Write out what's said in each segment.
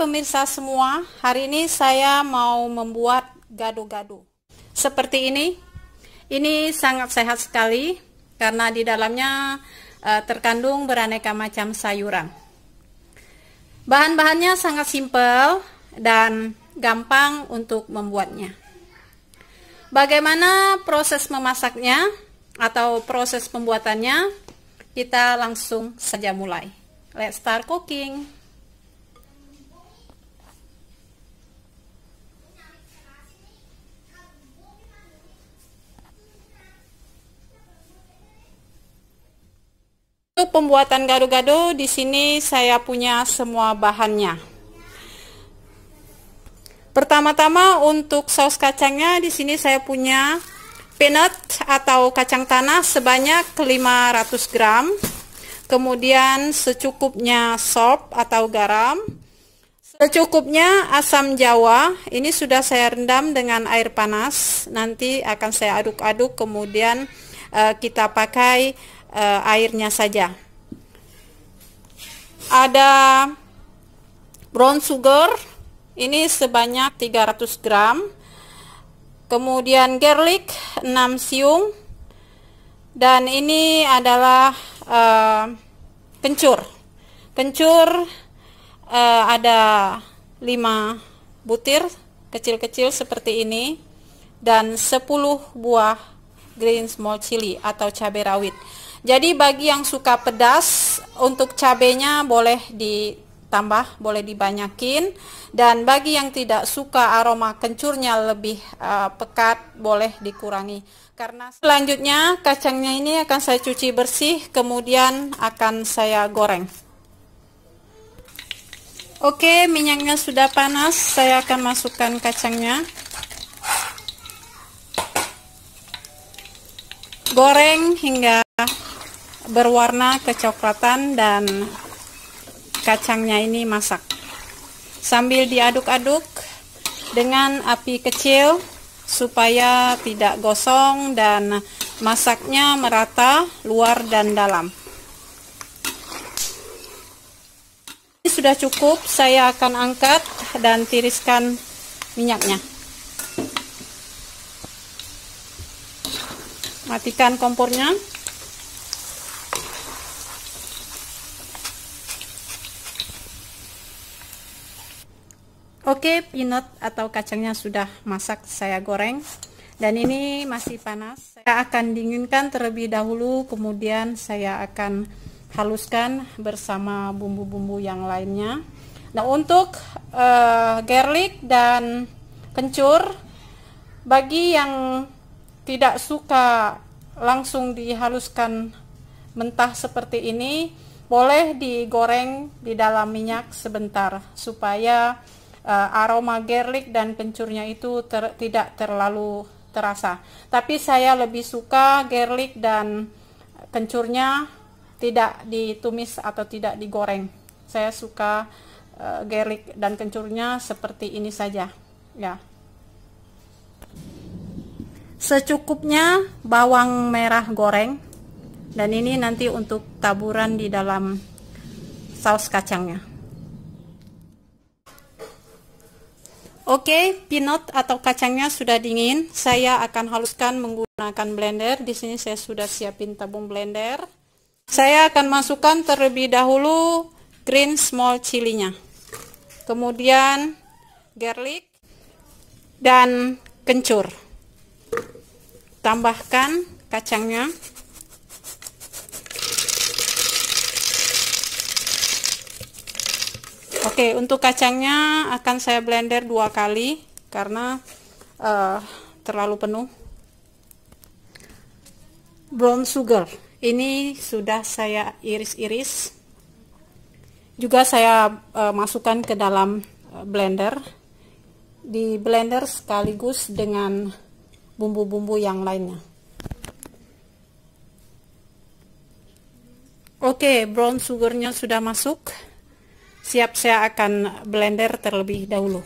pemirsa semua, hari ini saya mau membuat gado-gado seperti ini. Ini sangat sehat sekali karena di dalamnya terkandung beraneka macam sayuran. Bahan-bahannya sangat simpel dan gampang untuk membuatnya. Bagaimana proses memasaknya atau proses pembuatannya? Kita langsung saja mulai. Let's start cooking. Untuk pembuatan gado-gado, di sini saya punya semua bahannya. Pertama-tama untuk saus kacangnya, di sini saya punya peanut atau kacang tanah sebanyak 500 gram. Kemudian secukupnya salt atau garam. Secukupnya asam jawa. Ini sudah saya rendam dengan air panas. Nanti akan saya aduk-aduk, kemudian kita pakai airnya saja. Ada brown sugar, ini sebanyak 300 gram. Kemudian garlic 6 siung. Dan ini adalah kencur. Kencur ada 5 butir kecil-kecil seperti ini. Dan 10 buah green small chili atau cabai rawit. Jadi bagi yang suka pedas, untuk cabenya boleh ditambah, boleh dibanyakin. Dan bagi yang tidak suka aroma kencurnya lebih pekat, boleh dikurangi. Karena selanjutnya kacangnya ini akan saya cuci bersih, kemudian akan saya goreng. Oke, minyaknya sudah panas, saya akan masukkan kacangnya. Goreng hingga berwarna kecoklatan dan kacangnya ini masak. Sambil diaduk-aduk dengan api kecil supaya tidak gosong dan masaknya merata luar dan dalam. Ini sudah cukup, saya akan angkat dan tiriskan minyaknya. Matikan kompornya. Oke, peanut atau kacangnya sudah masak, saya goreng. Dan ini masih panas. Saya akan dinginkan terlebih dahulu, kemudian saya akan haluskan bersama bumbu-bumbu yang lainnya. Nah, untuk garlic dan kencur, bagi yang tidak suka langsung dihaluskan mentah seperti ini, boleh digoreng di dalam minyak sebentar supaya aroma garlic dan kencurnya itu tidak terlalu terasa. Tapi saya lebih suka garlic dan kencurnya tidak ditumis atau tidak digoreng. Saya suka garlic dan kencurnya seperti ini saja, ya. Secukupnya bawang merah goreng, dan ini nanti untuk taburan di dalam saus kacangnya. Oke, peanut atau kacangnya sudah dingin. Saya akan haluskan menggunakan blender. Di sini saya sudah siapin tabung blender. Saya akan masukkan terlebih dahulu green small chili-nya. Kemudian garlic dan kencur. Tambahkan kacangnya. Oke, untuk kacangnya akan saya blender 2 kali karena terlalu penuh. Brown sugar ini sudah saya iris-iris. Juga saya masukkan ke dalam blender. Di blender sekaligus dengan bumbu-bumbu yang lainnya. Oke, brown sugarnya sudah masuk. Siap, saya akan blender terlebih dahulu.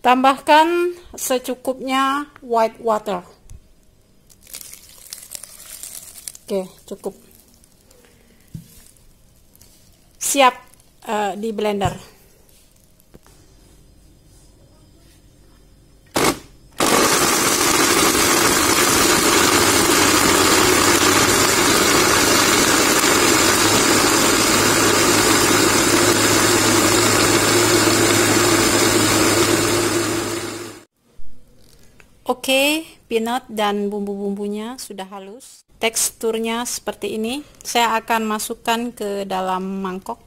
Tambahkan secukupnya white water. Oke, cukup. Siap di blender. Oke, peanut dan bumbu-bumbunya sudah halus. Teksturnya seperti ini. Saya akan masukkan ke dalam mangkok.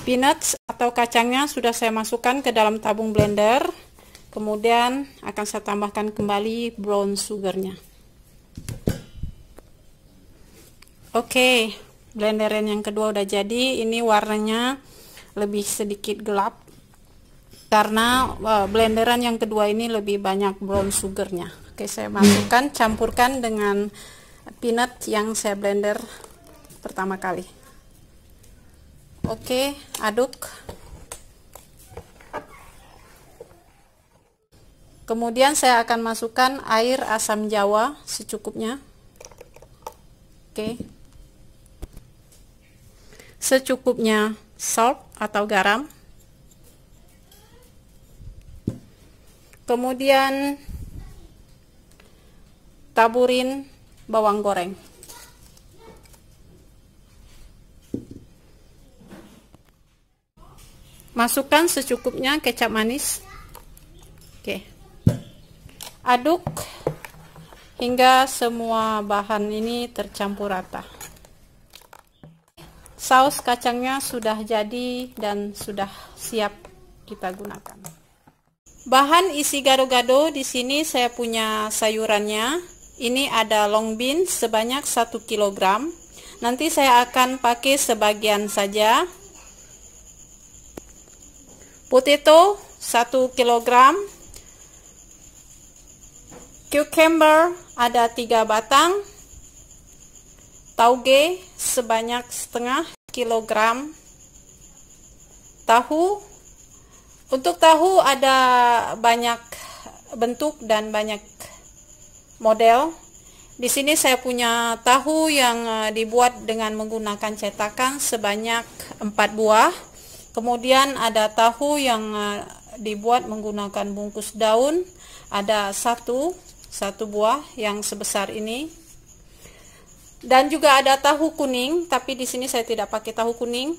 Peanuts atau kacangnya sudah saya masukkan ke dalam tabung blender. Kemudian akan saya tambahkan kembali brown sugarnya. Oke, blenderan yang kedua udah jadi. Ini warnanya lebih sedikit gelap karena blenderan yang kedua ini lebih banyak brown sugarnya. Oke, saya masukkan, campurkan dengan peanut yang saya blender pertama kali. Oke, aduk. Kemudian saya akan masukkan air asam jawa secukupnya. Oke. Secukupnya salt atau garam. Kemudian taburin bawang goreng. Masukkan secukupnya kecap manis. Oke. Aduk hingga semua bahan ini tercampur rata. Saus kacangnya sudah jadi dan sudah siap kita gunakan. Bahan isi gado-gado di sini saya punya sayurannya. Ini ada long bean sebanyak 1 kg. Nanti saya akan pakai sebagian saja. Potato 1 kg. Cucumber ada 3 batang. Tauge sebanyak setengah kilogram. Tahu, untuk tahu ada banyak bentuk dan banyak model. Di sini saya punya tahu yang dibuat dengan menggunakan cetakan sebanyak 4 buah. Kemudian ada tahu yang dibuat menggunakan bungkus daun, ada satu buah yang sebesar ini. Dan juga ada tahu kuning, tapi di sini saya tidak pakai tahu kuning.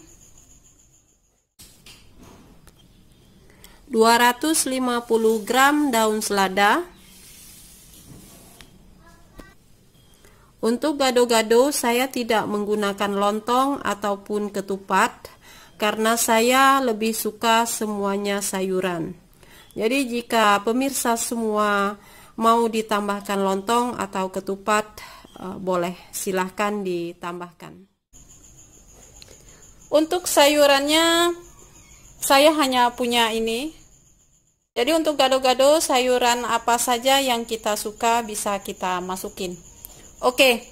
250 gram daun selada. Untuk gado-gado saya tidak menggunakan lontong ataupun ketupat karena saya lebih suka semuanya sayuran. Jadi jika pemirsa semua mau ditambahkan lontong atau ketupat, boleh, silahkan ditambahkan. Untuk sayurannya saya hanya punya ini. Jadi untuk gado-gado sayuran apa saja yang kita suka bisa kita masukin. Oke,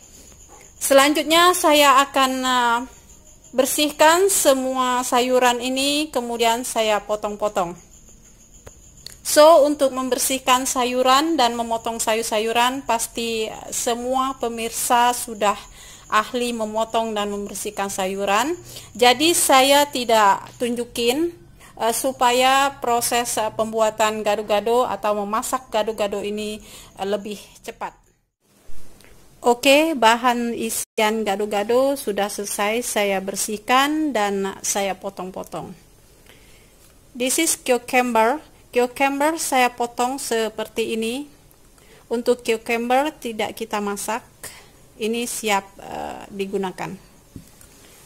selanjutnya saya akan bersihkan semua sayuran ini, kemudian saya potong-potong. So, untuk membersihkan sayuran dan memotong sayur-sayuran, pasti semua pemirsa sudah ahli memotong dan membersihkan sayuran. Jadi saya tidak tunjukin supaya proses pembuatan gado-gado atau memasak gado-gado ini lebih cepat. Oke, bahan isian gado-gado sudah selesai saya bersihkan dan saya potong-potong. This is cucumber. Cucumber saya potong seperti ini. Untuk cucumber tidak kita masak. Ini siap digunakan.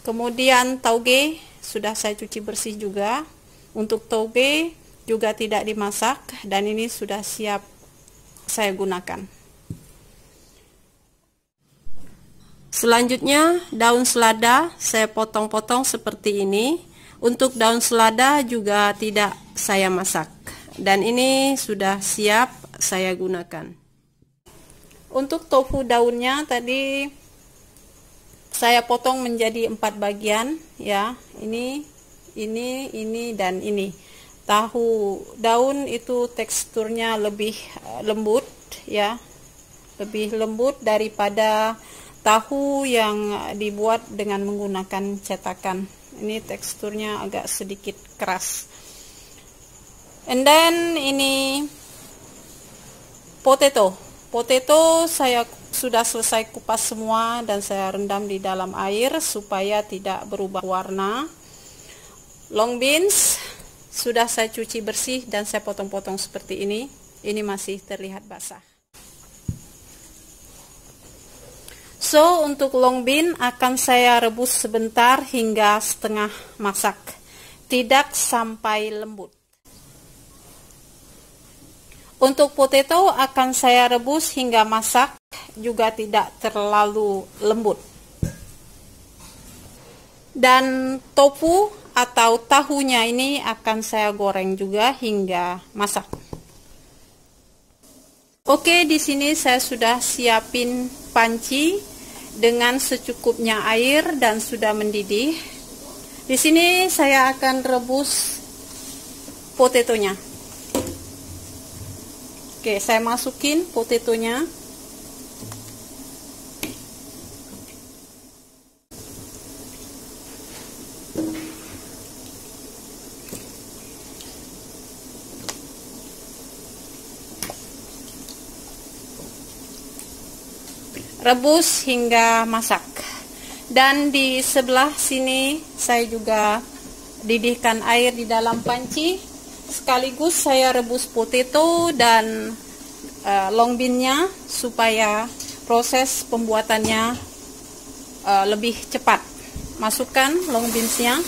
Kemudian tauge sudah saya cuci bersih juga. Untuk tauge juga tidak dimasak dan ini sudah siap saya gunakan. Selanjutnya daun selada saya potong-potong seperti ini. Untuk daun selada juga tidak saya masak dan ini sudah siap saya gunakan. Untuk tofu daunnya tadi saya potong menjadi 4 bagian ya. Ini dan ini. Tahu daun itu teksturnya lebih lembut ya. Lebih lembut daripada tahu yang dibuat dengan menggunakan cetakan. Ini teksturnya agak sedikit keras. And then ini potato. Potato saya sudah selesai kupas semua dan saya rendam di dalam air supaya tidak berubah warna. Long beans sudah saya cuci bersih dan saya potong-potong seperti ini. Ini masih terlihat basah. So, untuk long bean akan saya rebus sebentar hingga setengah masak, tidak sampai lembut. Untuk potato akan saya rebus hingga masak, juga tidak terlalu lembut. Dan tofu atau tahunya ini akan saya goreng juga hingga masak. Oke, di sini saya sudah siapin panci dengan secukupnya air dan sudah mendidih. Di sini saya akan rebus potatonya. Oke, saya masukin potatonya. Rebus hingga masak. Dan di sebelah sini saya juga didihkan air di dalam panci. Sekaligus saya rebus potato dan long bean-nya supaya proses pembuatannya lebih cepat. Masukkan long beans-nya.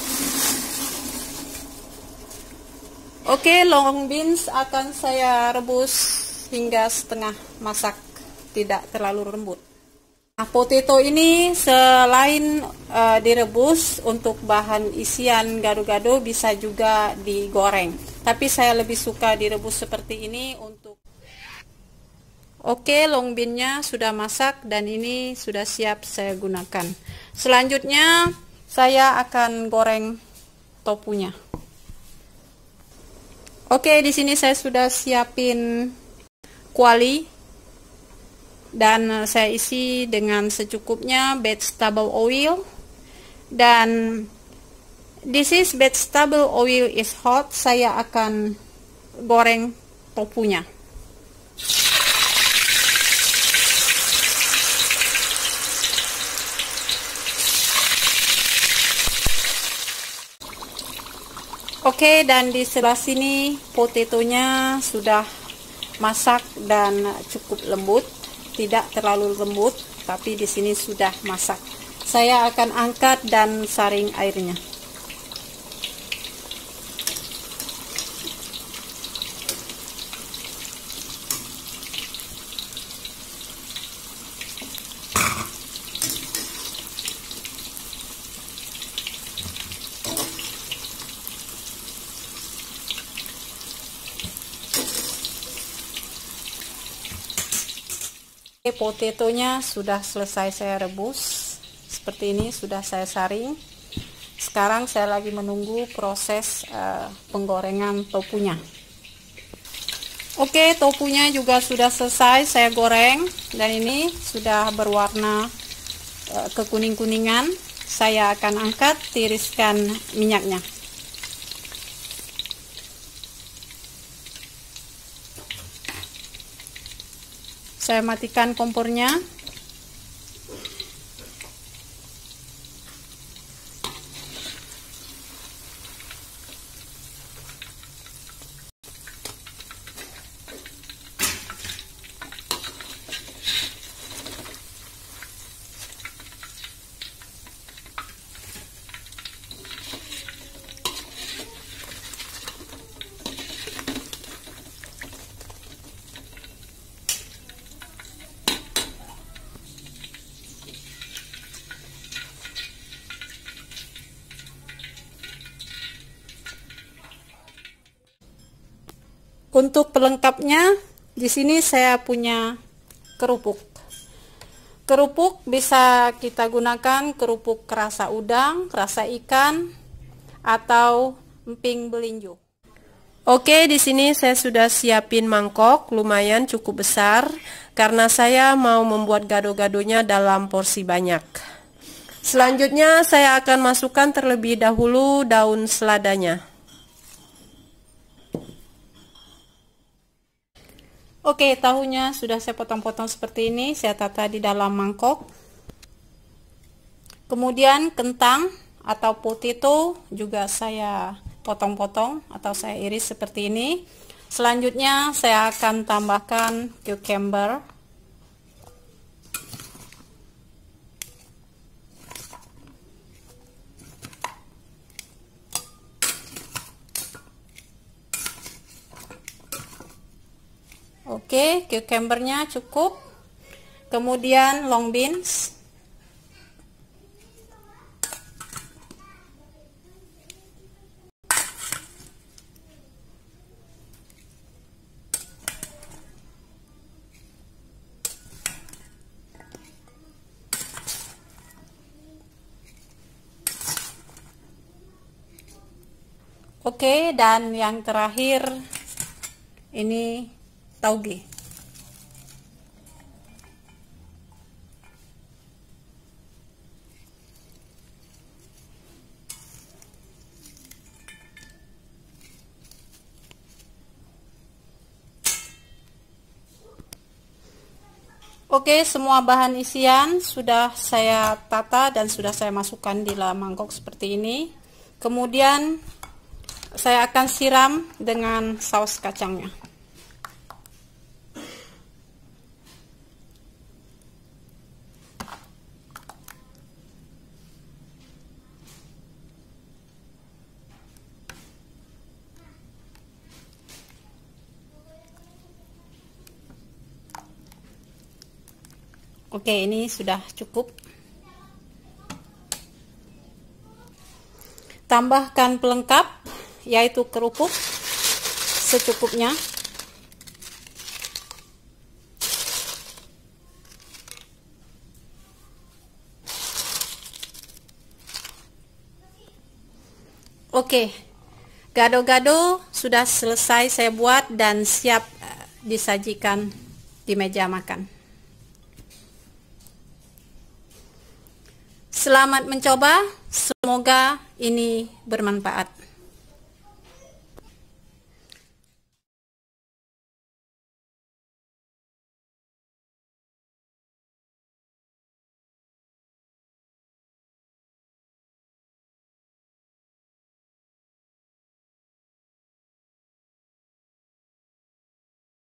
Oke, long beans akan saya rebus hingga setengah masak, tidak terlalu lembut. Nah, potato ini selain direbus untuk bahan isian gado-gado bisa juga digoreng. Tapi saya lebih suka direbus seperti ini untuk. Oke, long bean-nya sudah masak dan ini sudah siap saya gunakan. Selanjutnya saya akan goreng tofunya. Oke, di sini saya sudah siapin kuali. Dan saya isi dengan secukupnya vegetable oil. Dan this is vegetable oil is hot. Saya akan goreng tofunya. Oke, dan di sebelah sini potatonya sudah masak dan cukup lembut. Tidak terlalu lembut, tapi di sini sudah masak. Saya akan angkat dan saring airnya. Potatonya sudah selesai saya rebus seperti ini, sudah saya saring. Sekarang saya lagi menunggu proses penggorengan tofunya. Oke, tofunya juga sudah selesai saya goreng dan ini sudah berwarna kekuning-kuningan. Saya akan angkat, tiriskan minyaknya. Saya matikan kompornya. Untuk pelengkapnya, di sini saya punya kerupuk. Kerupuk bisa kita gunakan kerupuk rasa udang, rasa ikan, atau emping belinjo. Oke, di sini saya sudah siapin mangkok, lumayan cukup besar, karena saya mau membuat gado-gadonya dalam porsi banyak. Selanjutnya saya akan masukkan terlebih dahulu daun seladanya. Oke, tahunya sudah saya potong-potong seperti ini, saya tata di dalam mangkok. Kemudian kentang atau potato juga saya potong-potong atau saya iris seperti ini. Selanjutnya saya akan tambahkan cucumber. Oke, cucumbernya cukup. Kemudian long beans. Oke, dan yang terakhir ini tauge. Oke, semua bahan isian sudah saya tata dan sudah saya masukkan di dalam mangkok seperti ini. Kemudian saya akan siram dengan saus kacangnya. Oke, ini sudah cukup. Tambahkan pelengkap, yaitu kerupuk secukupnya. Oke, gado-gado sudah selesai saya buat dan siap disajikan di meja makan. Selamat mencoba, semoga ini bermanfaat.